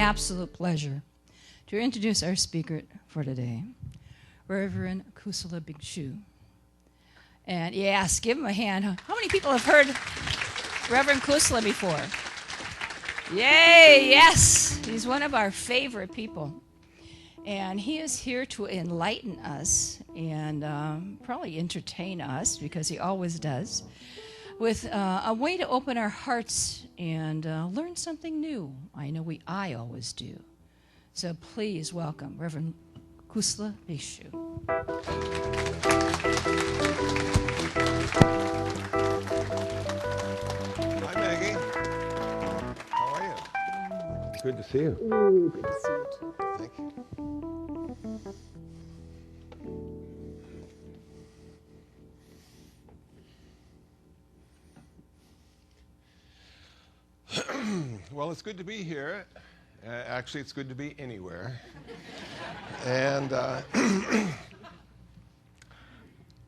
absolute pleasure to introduce our speaker for today, Reverend Kusula Bikshu. And yes, give him a hand. How many people have heard Reverend Kusula before? Yay, yes. He's one of our favorite people. And he is here to enlighten us and probably entertain us, because he always does, with a way to open our hearts and learn something new. I know I always do. So please welcome Reverend Kusula Bikshu. Hi, Maggie. How are you? Good to see you. Ooh, good to see you too. Thank you. Well, it's good to be here. Actually, it's good to be anywhere. And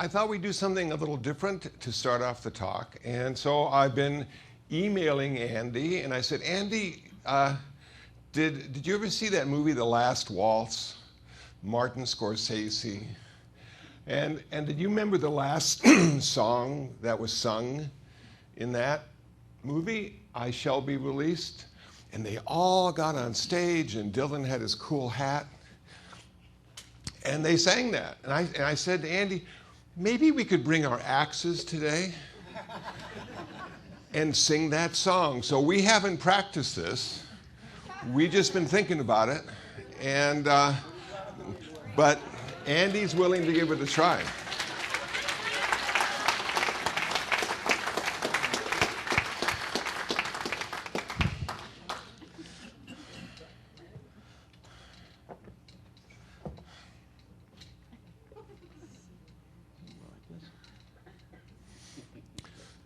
I thought we'd do something a little different to start off the talk. And so I've been emailing Andy, and I said, Andy, did you ever see that movie, The Last Waltz? Martin Scorsese. And did you remember the last song that was sung in that movie, I Shall Be Released? And they all got on stage, and Dylan had his cool hat, and they sang that. And I said to Andy, maybe we could bring our axes today and sing that song. So we haven't practiced this. We've just been thinking about it, and but Andy's willing to give it a try.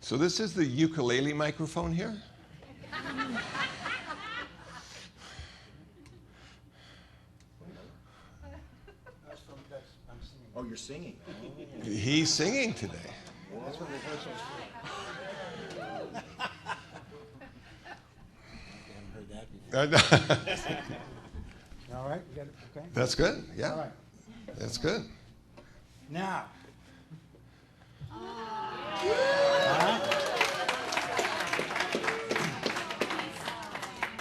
So this is the ukulele microphone here. Oh, you're singing. Oh. He's singing today. That's what rehearsals for. I haven't heard that before. All right, you got it, okay? That's good, yeah. All right. That's good. Now.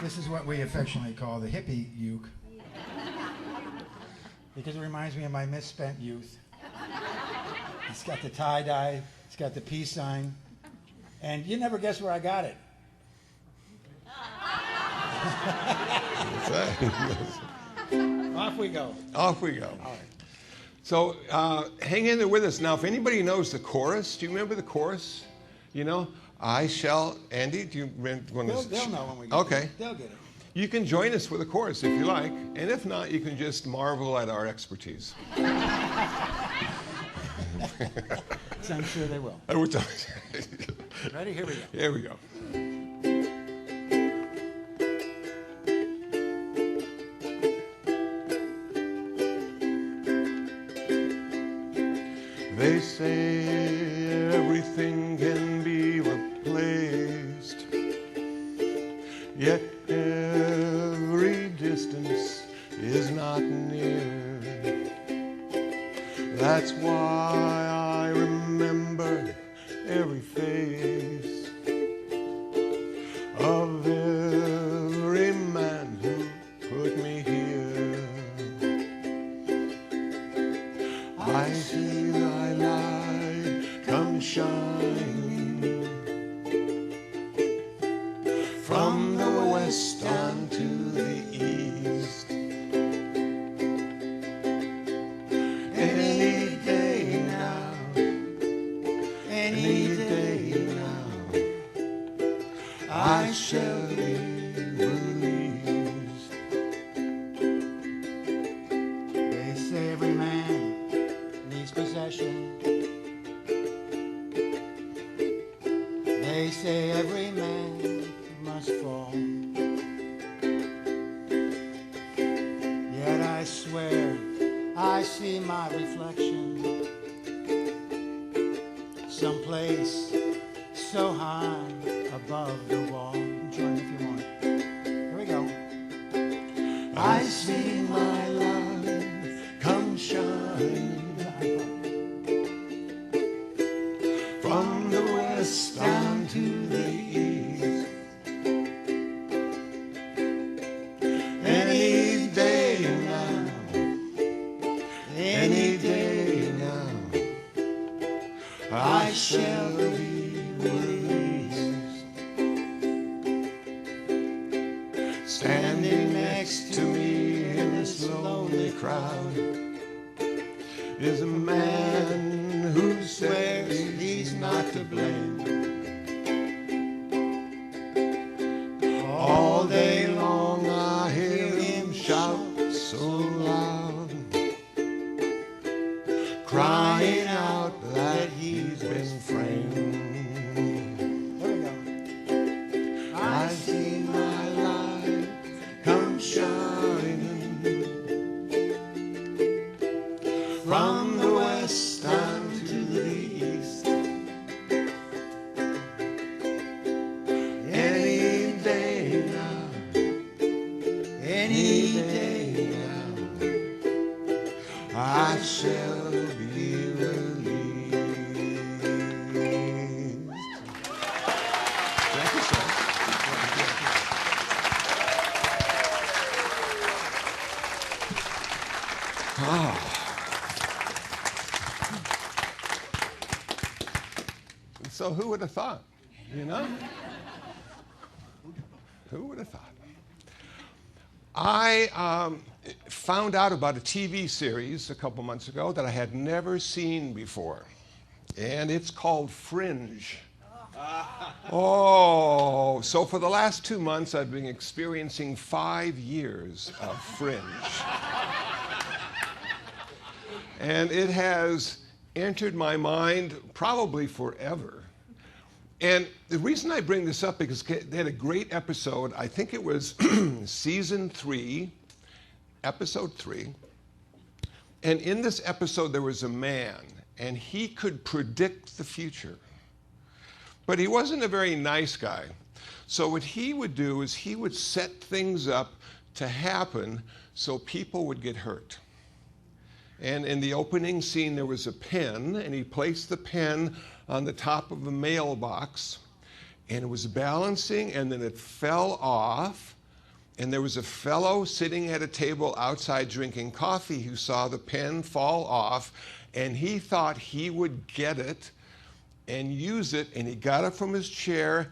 This is what we affectionately call the hippie uke, because it reminds me of my misspent youth. It's got the tie-dye, it's got the peace sign, and you never guess where I got it. Off we go. Off we go. All right. So hang in there with us. Now, if anybody knows the chorus, do you remember the chorus? You know, I shall, Andy, do you want to? They'll know when we get Okay. it. They'll get it. You can join us with a chorus if you like, and if not, you can just marvel at our expertise. So I'm sure they will. Ready? Here we go. Here we go. They say everything can be replaced, yet every distance is not near. That's why I remember every face of every man who put me here. I see thy light come shining from the west unto the east. Any day now, any day now, I shall be released. They say every man needs possession. They say every man must fall. Yet I swear I see my reflection someplace so high above the wall. Join if you want. Here we go. see my light come shine from the west down to the east. Any day now, any day now, I shall be released. Standing next to me in this lonely crowd is a man who swears he's not to blame. All day long I hear him shout so loud, crying out that he's been framed. There we go. I see my light come shining from the west down to the east. Any day now, any day now, I shall be released. Thank you, sir. So who would have thought, you know? Who would have thought? I found out about a TV series a couple months ago that I had never seen before, and it's called Fringe. Oh, so for the last 2 months I've been experiencing 5 years of Fringe. And it has entered my mind probably forever. And the reason I bring this up is because they had a great episode. I think it was season 3, episode 3. And in this episode, there was a man, and he could predict the future. But he wasn't a very nice guy. So what he would do is he would set things up to happen so people would get hurt. And in the opening scene, there was a pen, and he placed the pen on the top of a mailbox, and it was balancing, and then it fell off, and there was a fellow sitting at a table outside drinking coffee who saw the pen fall off, and he thought he would get it and use it, and he got up from his chair,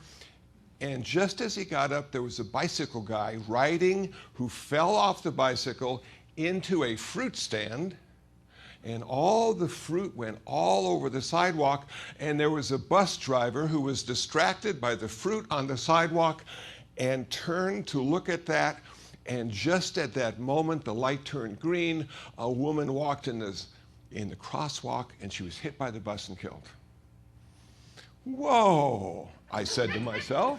and just as he got up, there was a bicycle guy riding who fell off the bicycle into a fruit stand, and all the fruit went all over the sidewalk, and there was a bus driver who was distracted by the fruit on the sidewalk and turned to look at that, and just at that moment the light turned green. A woman walked in the crosswalk, and she was hit by the bus and killed. Whoa, I said to myself.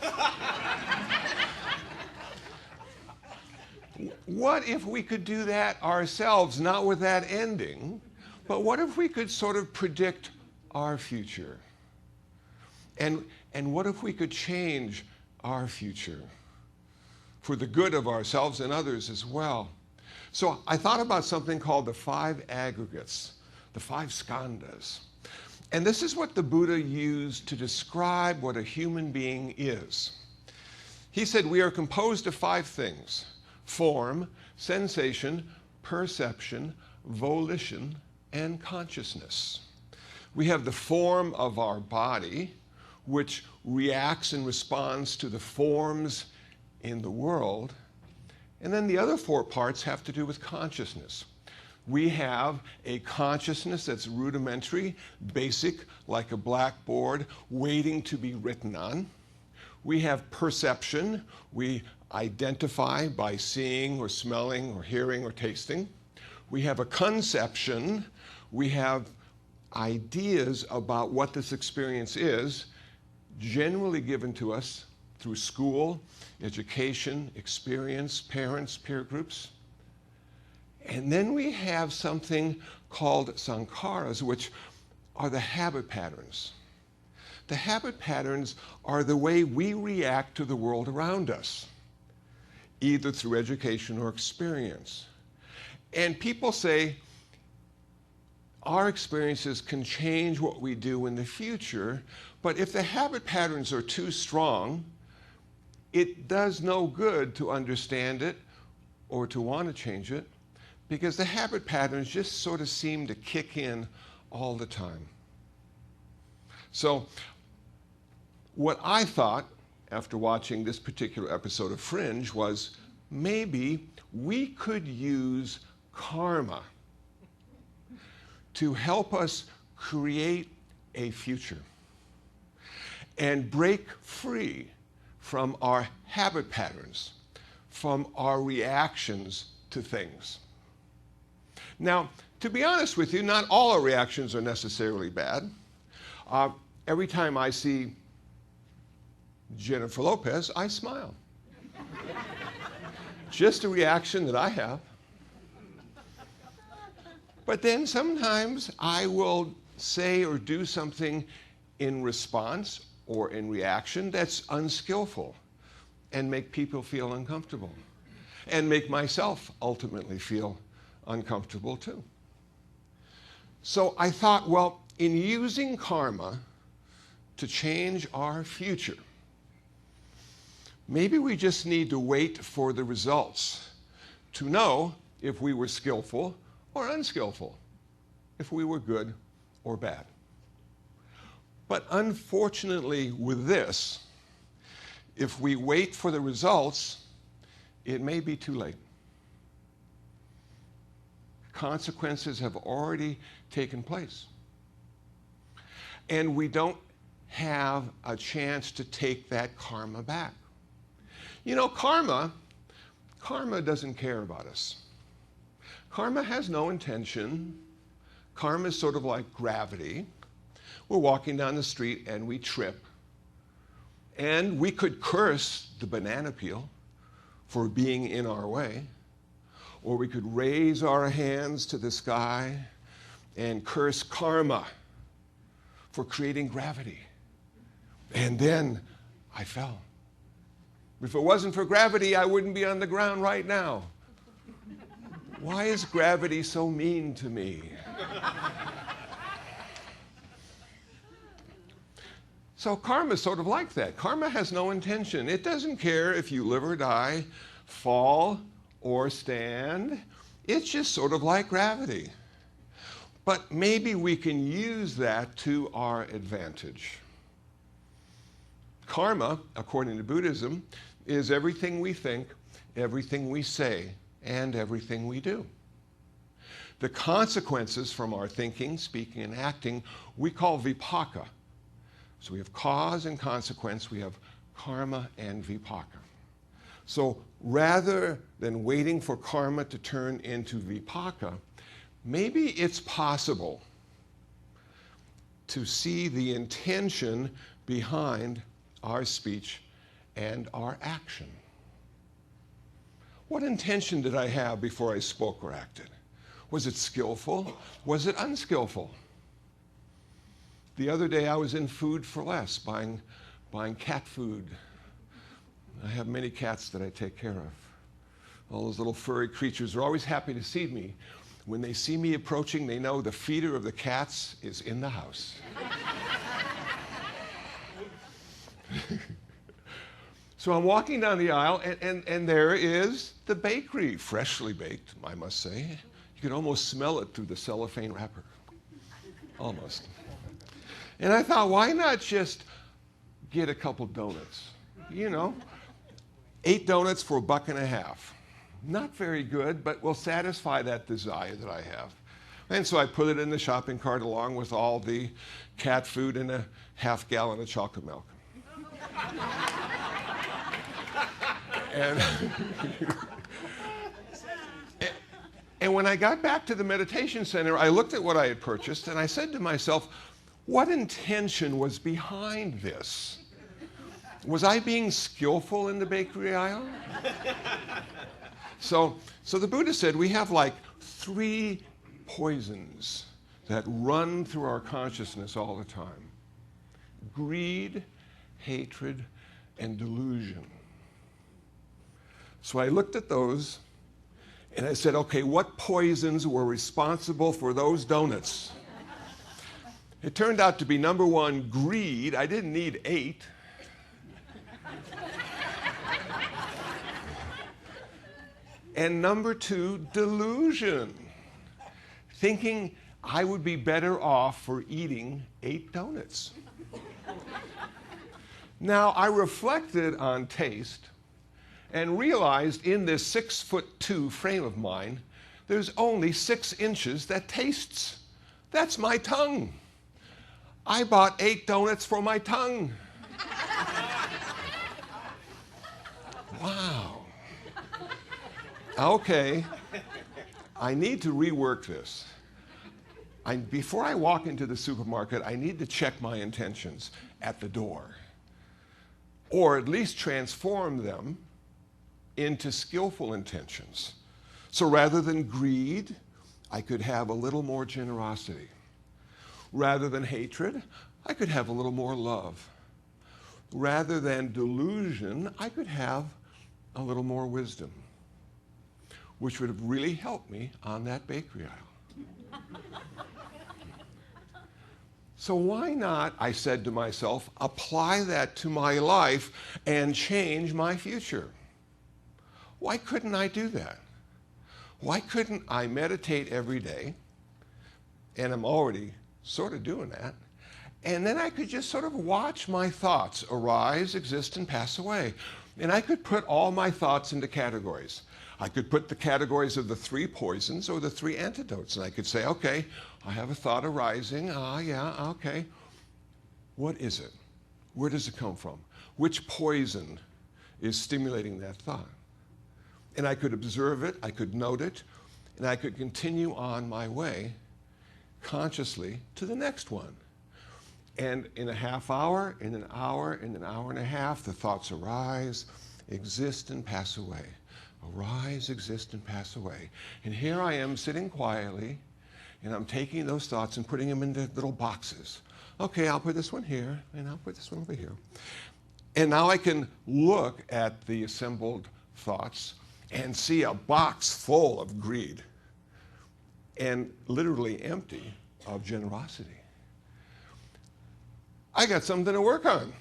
What if we could do that ourselves, not with that ending, but what if we could sort of predict our future? And what if we could change our future for the good of ourselves and others as well? So I thought about something called the 5 aggregates, the 5 skandhas. And this is what the Buddha used to describe what a human being is. He said we are composed of 5 things: form, sensation, perception, volition, and consciousness. We have the form of our body, which reacts and responds to the forms in the world. And then the other 4 parts have to do with consciousness. We have a consciousness that's rudimentary, basic, like a blackboard, waiting to be written on. We have perception. We identify by seeing or smelling or hearing or tasting. We have a conception. We have ideas about what this experience is, generally given to us through school, education, experience, parents, peer groups. And then we have something called sankharas, which are the habit patterns. The habit patterns are the way we react to the world around us. either through education or experience. And people say our experiences can change what we do in the future, but if the habit patterns are too strong, it does no good to understand it or to want to change it, because the habit patterns just sort of seem to kick in all the time. So what I thought after watching this particular episode of Fringe was maybe we could use karma to help us create a future and break free from our habit patterns, from our reactions to things. Now, to be honest with you, not all our reactions are necessarily bad. Every time I see Jennifer Lopez, I smile. Just a reaction that I have. But then sometimes I will say or do something in response or in reaction that's unskillful and make people feel uncomfortable and make myself ultimately feel uncomfortable too. So I thought, well, in using karma to change our future, maybe we just need to wait for the results to know if we were skillful or unskillful, if we were good or bad. But unfortunately with this, if we wait for the results, it may be too late. Consequences have already taken place. And we don't have a chance to take that karma back. You know, karma doesn't care about us. Karma has no intention. Karma is sort of like gravity. We're walking down the street and we trip. And we could curse the banana peel for being in our way. Or we could raise our hands to the sky and curse karma for creating gravity. And then I fell. If it wasn't for gravity, I wouldn't be on the ground right now. Why is gravity so mean to me? So karma is sort of like that. Karma has no intention. It doesn't care if you live or die, fall or stand. It's just sort of like gravity. But maybe we can use that to our advantage. Karma, according to Buddhism, is everything we think, everything we say, and everything we do. The consequences from our thinking, speaking, and acting we call vipaka. So we have cause and consequence, we have karma and vipaka. So rather than waiting for karma to turn into vipaka, maybe it's possible to see the intention behind our speech and our action. What intention did I have before I spoke or acted? Was it skillful? Was it unskillful? The other day I was in Food for Less buying cat food. I have many cats that I take care of. All those little furry creatures are always happy to see me. When they see me approaching, they know the feeder of the cats is in the house. So I'm walking down the aisle, and there is the bakery, freshly baked, I must say. You can almost smell it through the cellophane wrapper. Almost. And I thought, why not just get a couple donuts? You know, 8 donuts for $1.50. Not very good, but will satisfy that desire that I have. And so I put it in the shopping cart along with all the cat food and a half gallon of chocolate milk. And when I got back to the meditation center, I looked at what I had purchased and I said to myself, what intention was behind this? Was I being skillful in the bakery aisle? So the Buddha said we have like 3 poisons that run through our consciousness all the time. Greed, hatred, and delusion. So I looked at those and I said, okay, what poisons were responsible for those donuts? It turned out to be number one, greed. I didn't need 8. And number 2, delusion. Thinking I would be better off for eating 8 donuts. Now, I reflected on taste and realized in this 6'2" frame of mine, there's only 6 inches that tastes. That's my tongue. I bought 8 donuts for my tongue. Wow. Okay, I need to rework this. Before I walk into the supermarket, I need to check my intentions at the door, or at least transform them into skillful intentions. So rather than greed, I could have a little more generosity. Rather than hatred, I could have a little more love. Rather than delusion, I could have a little more wisdom, which would have really helped me on that bakery aisle. So why not, I said to myself, apply that to my life and change my future? Why couldn't I do that? Why couldn't I meditate every day? And I'm already sort of doing that. And then I could just sort of watch my thoughts arise, exist, and pass away. And I could put all my thoughts into categories. I could put the categories of the 3 poisons or the 3 antidotes. And I could say, okay, I have a thought arising. Yeah, okay. What is it? Where does it come from? Which poison is stimulating that thought? And I could observe it, I could note it, and I could continue on my way consciously to the next one. And in a half hour, in an hour, in an hour and a half, the thoughts arise, exist, and pass away. Arise, exist, and pass away. And here I am sitting quietly, and I'm taking those thoughts and putting them into little boxes. Okay, I'll put this one here, and I'll put this one over here. And now I can look at the assembled thoughts and see a box full of greed and literally empty of generosity. I got something to work on.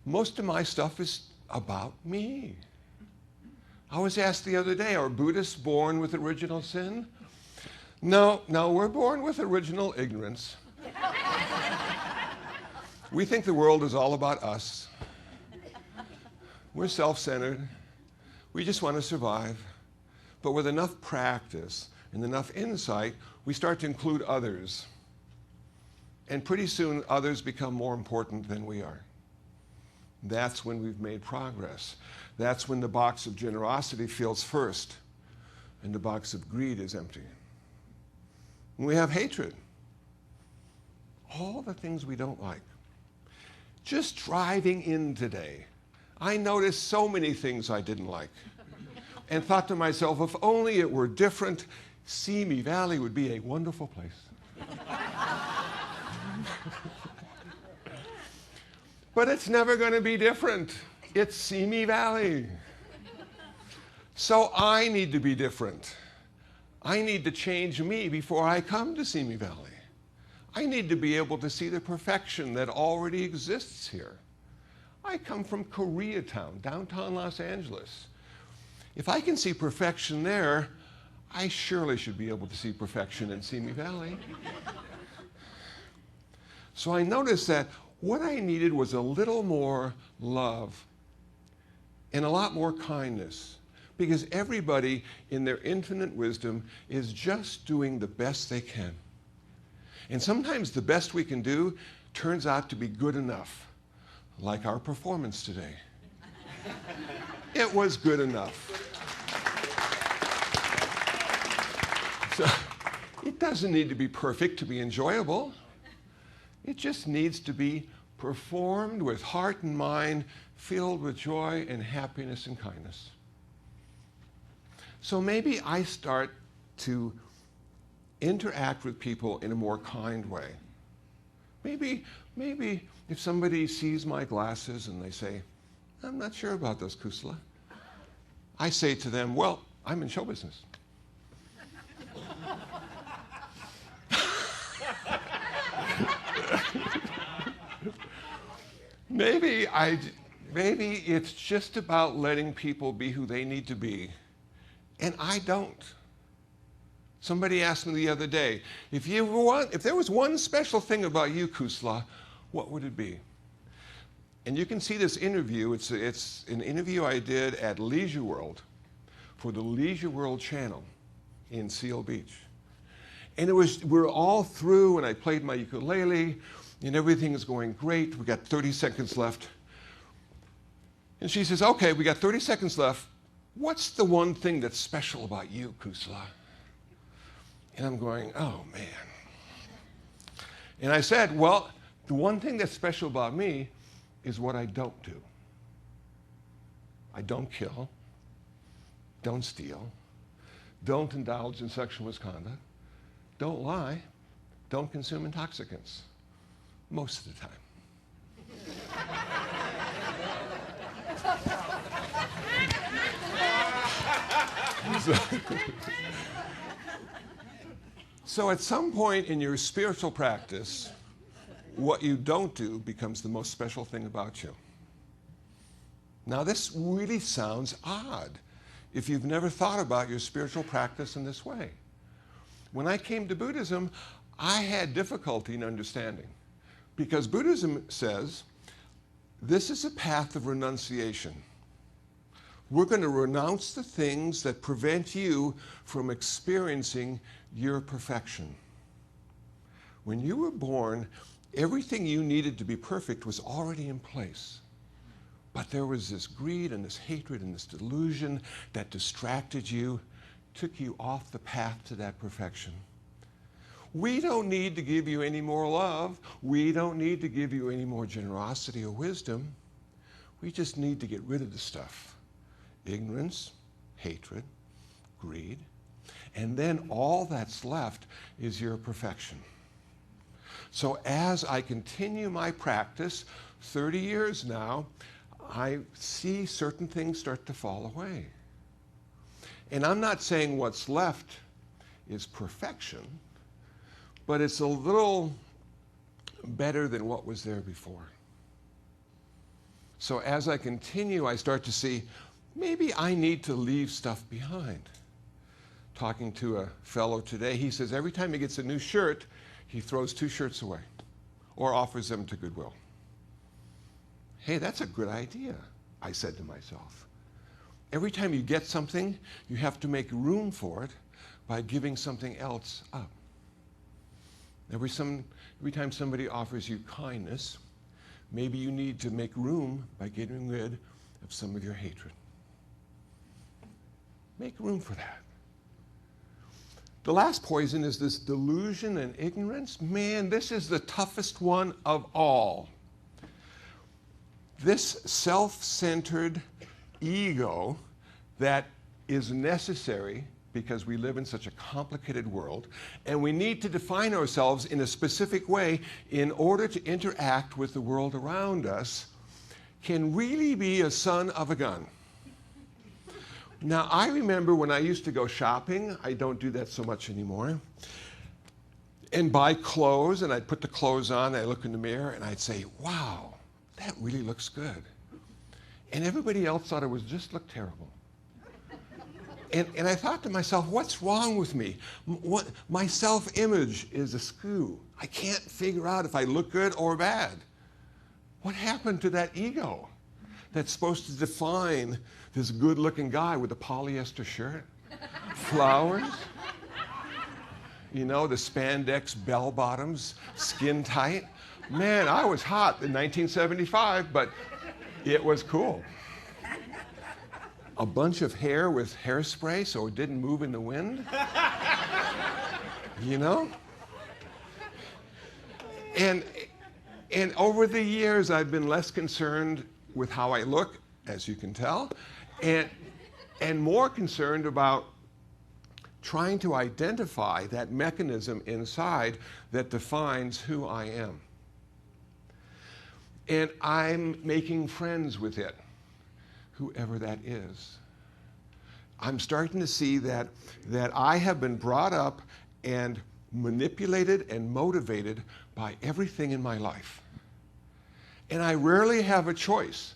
Most of my stuff is about me. I was asked the other day, are Buddhists born with original sin? No, we're born with original ignorance. We think the world is all about us. We're self-centered. We just want to survive. But with enough practice and enough insight, we start to include others. And pretty soon, others become more important than we are. That's when we've made progress. That's when the box of generosity fills first, and the box of greed is empty. And we have hatred. All the things we don't like. Just driving in today, I noticed so many things I didn't like and thought to myself, if only it were different, Simi Valley would be a wonderful place. But it's never going to be different. It's Simi Valley. So I need to be different. I need to change me before I come to Simi Valley. I need to be able to see the perfection that already exists here. I come from Koreatown, downtown Los Angeles. If I can see perfection there, I surely should be able to see perfection in Simi Valley. So I noticed that what I needed was a little more love and a lot more kindness, because everybody in their infinite wisdom is just doing the best they can. And sometimes the best we can do turns out to be good enough, like our performance today. It was good enough. So it doesn't need to be perfect to be enjoyable. It just needs to be performed with heart and mind filled with joy and happiness and kindness. So maybe I start to interact with people in a more kind way. Maybe if somebody sees my glasses and they say, I'm not sure about those, Kusula. I say to them, well, I'm in show business. Maybe it's just about letting people be who they need to be, and I don't. Somebody asked me the other day, if there was one special thing about you, Kusula, what would it be? And you can see this interview. It's an interview I did at Leisure World for the Leisure World channel in Seal Beach. And we're all through, and I played my ukulele, and everything is going great. We got 30 seconds left. And she says, okay, we got 30 seconds left. What's the one thing that's special about you, Kusula? And I'm going, oh, man. And I said, well, the one thing that's special about me is what I don't do. I don't kill, don't steal, don't indulge in sexual misconduct, don't lie, don't consume intoxicants, most of the time. So at some point in your spiritual practice, what you don't do becomes the most special thing about you. Now, this really sounds odd if you've never thought about your spiritual practice in this way. When I came to Buddhism, I had difficulty in understanding, because Buddhism says this is a path of renunciation. We're going to renounce the things that prevent you from experiencing your perfection. When you were born, everything you needed to be perfect was already in place. But there was this greed and this hatred and this delusion that distracted you, took you off the path to that perfection. We don't need to give you any more love. We don't need to give you any more generosity or wisdom. We just need to get rid of the stuff. Ignorance, hatred, greed, and then all that's left is your perfection. So as I continue my practice, 30 years now, I see certain things start to fall away. And I'm not saying what's left is perfection, but it's a little better than what was there before. So as I continue, I start to see, maybe I need to leave stuff behind. Talking to a fellow today, he says every time he gets a new shirt, he throws 2 shirts away or offers them to Goodwill. Hey, that's a good idea, I said to myself. Every time you get something, you have to make room for it by giving something else up. Every time somebody offers you kindness, maybe you need to make room by getting rid of some of your hatred. Make room for that. The last poison is this delusion and ignorance. Man, this is the toughest one of all. This self-centered ego that is necessary because we live in such a complicated world, and we need to define ourselves in a specific way in order to interact with the world around us, can really be a son of a gun. Now, I remember when I used to go shopping, I don't do that so much anymore, and buy clothes, and I'd put the clothes on, I'd look in the mirror, and I'd say, wow, that really looks good. And everybody else thought it looked terrible. And I thought to myself, what's wrong with me? My self-image is askew. I can't figure out if I look good or bad. What happened to that ego that's supposed to define this good-looking guy with a polyester shirt, flowers, you know, the spandex bell bottoms, skin tight? Man, I was hot in 1975, but it was cool. A bunch of hair with hairspray so it didn't move in the wind. You know? And over the years, I've been less concerned with how I look, as you can tell, and more concerned about trying to identify that mechanism inside that defines who I am. And I'm making friends with it, whoever that is. I'm starting to see that I have been brought up and manipulated and motivated by everything in my life. And I rarely have a choice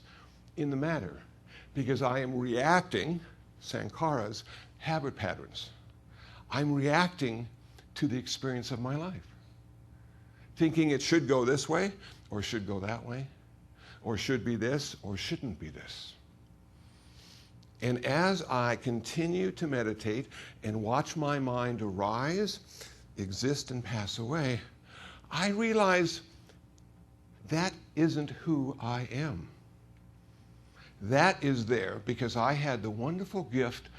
in the matter because I am reacting, Sankara's habit patterns. I'm reacting to the experience of my life, thinking it should go this way or should go that way, or should be this or shouldn't be this. And as I continue to meditate and watch my mind arise, exist, and pass away, I realize that isn't who I am. That is there because I had the wonderful gift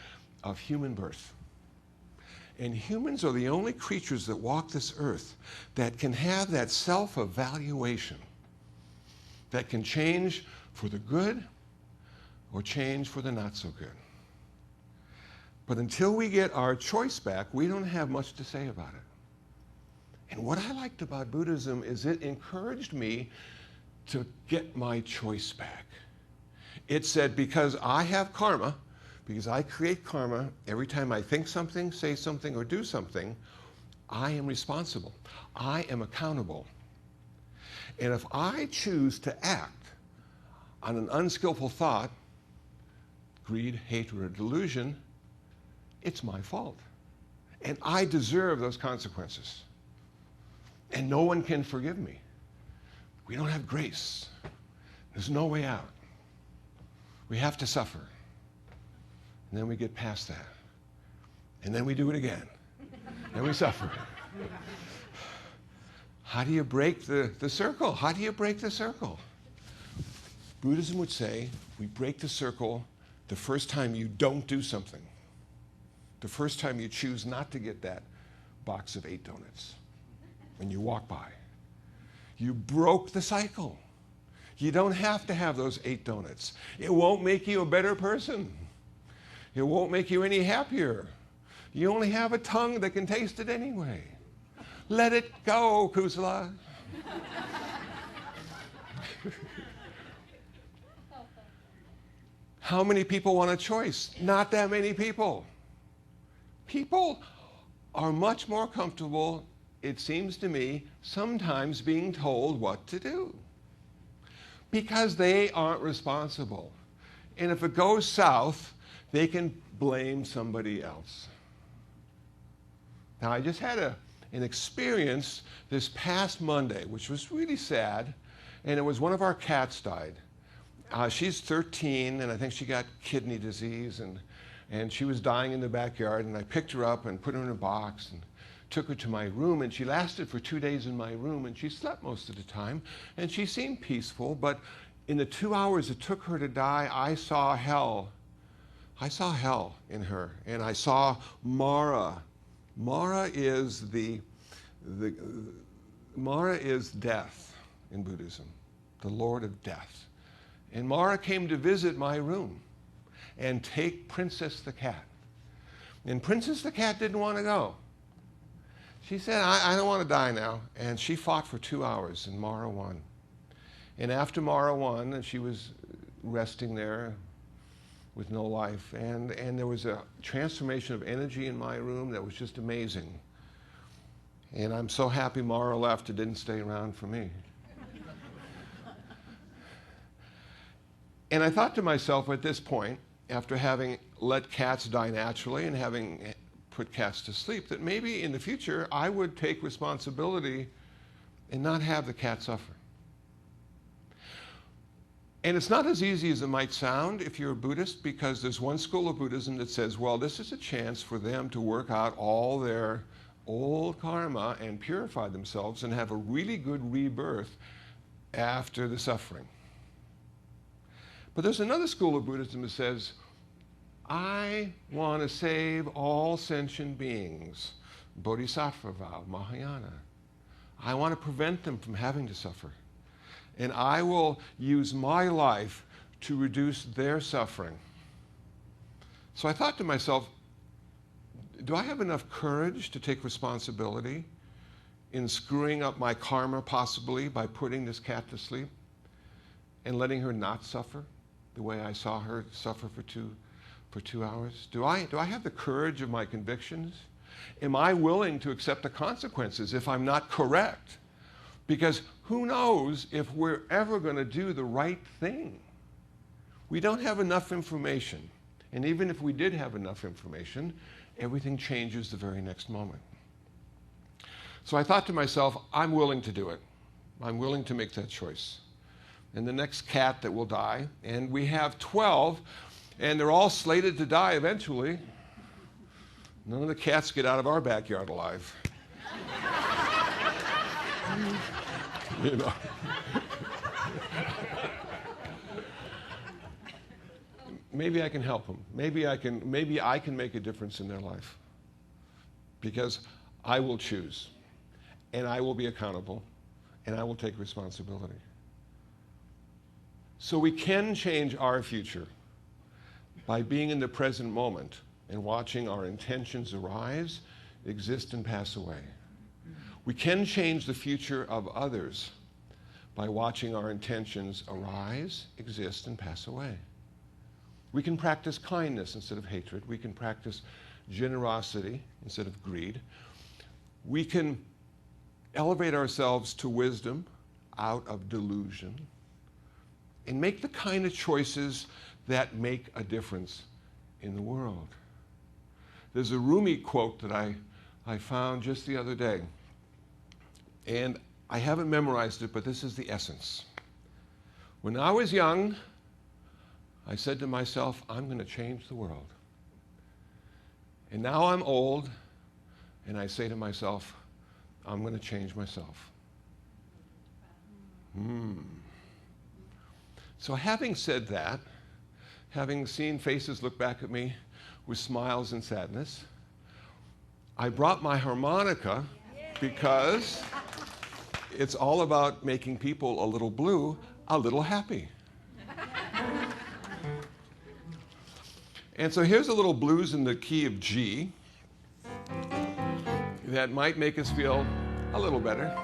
of human birth. And humans are the only creatures that walk this earth that can have that self-evaluation, that can change for the good or change for the not so good. But until we get our choice back, we don't have much to say about it. And what I liked about Buddhism is it encouraged me to get my choice back. It said, because I have karma, because I create karma, every time I think something, say something, or do something, I am responsible. I am accountable. And if I choose to act on an unskillful thought, greed, hatred, or delusion, it's my fault. And I deserve those consequences. And no one can forgive me. We don't have grace. There's no way out. We have to suffer. And then we get past that. And then we do it again. And we suffer. How do you break the circle? How do you break the circle? Buddhism would say we break the circle the first time you don't do something. The first time you choose not to get that box of 8 donuts when you walk by. You broke the cycle. You don't have to have those 8 donuts. It won't make you a better person. It won't make you any happier. You only have a tongue that can taste it anyway. Let it go, Kusula. How many people want a choice? Not that many people. People are much more comfortable, it seems to me, sometimes being told what to do because they aren't responsible. And if it goes south, they can blame somebody else. Now, I just had an experience this past Monday, which was really sad, and it was one of our cats died. She's 13, and I think she got kidney disease, and she was dying in the backyard, and I picked her up and put her in a box and took her to my room, and she lasted for 2 days in my room, and she slept most of the time, and she seemed peaceful, but in the 2 hours it took her to die, I saw hell. I saw hell in her, and I saw Mara. Mara is Mara is death in Buddhism, the Lord of Death. And Mara came to visit my room and take Princess the cat. And Princess the cat didn't want to go. She said, I don't want to die now. And she fought for 2 hours, and Mara won. And after Mara won, and she was resting there with no life, and there was a transformation of energy in my room that was just amazing. And I'm so happy Mara left, it didn't stay around for me. And I thought to myself at this point, after having let cats die naturally and having put cats to sleep, that maybe in the future I would take responsibility and not have the cat suffer. And it's not as easy as it might sound if you're a Buddhist, because there's one school of Buddhism that says, well, this is a chance for them to work out all their old karma and purify themselves and have a really good rebirth after the suffering. But there's another school of Buddhism that says, I want to save all sentient beings, Bodhisattva vow, Mahayana. I want to prevent them from having to suffer. And I will use my life to reduce their suffering. So I thought to myself, do I have enough courage to take responsibility in screwing up my karma possibly by putting this cat to sleep and letting her not suffer the way I saw her suffer for for 2 hours? Do I have the courage of my convictions? Am I willing to accept the consequences if I'm not correct? Because who knows if we're ever going to do the right thing? We don't have enough information. And even if we did have enough information, everything changes the very next moment. So I thought to myself, I'm willing to do it. I'm willing to make that choice. And the next cat that will die, and we have 12, and they're all slated to die eventually. None of the cats get out of our backyard alive. You know. Maybe I can help them. Maybe I can make a difference in their life. Because I will choose, and I will be accountable, and I will take responsibility. So we can change our future by being in the present moment and watching our intentions arise, exist, and pass away. We can change the future of others by watching our intentions arise, exist, and pass away. We can practice kindness instead of hatred. We can practice generosity instead of greed. We can elevate ourselves to wisdom out of delusion and make the kind of choices that make a difference in the world. There's a Rumi quote that I found just the other day, and I haven't memorized it, but this is the essence. When I was young, I said to myself, I'm going to change the world. And now I'm old, and I say to myself, I'm going to change myself. So having said that, having seen faces look back at me with smiles and sadness, I brought my harmonica because it's all about making people a little blue, a little happy. And so here's a little blues in the key of G that might make us feel a little better.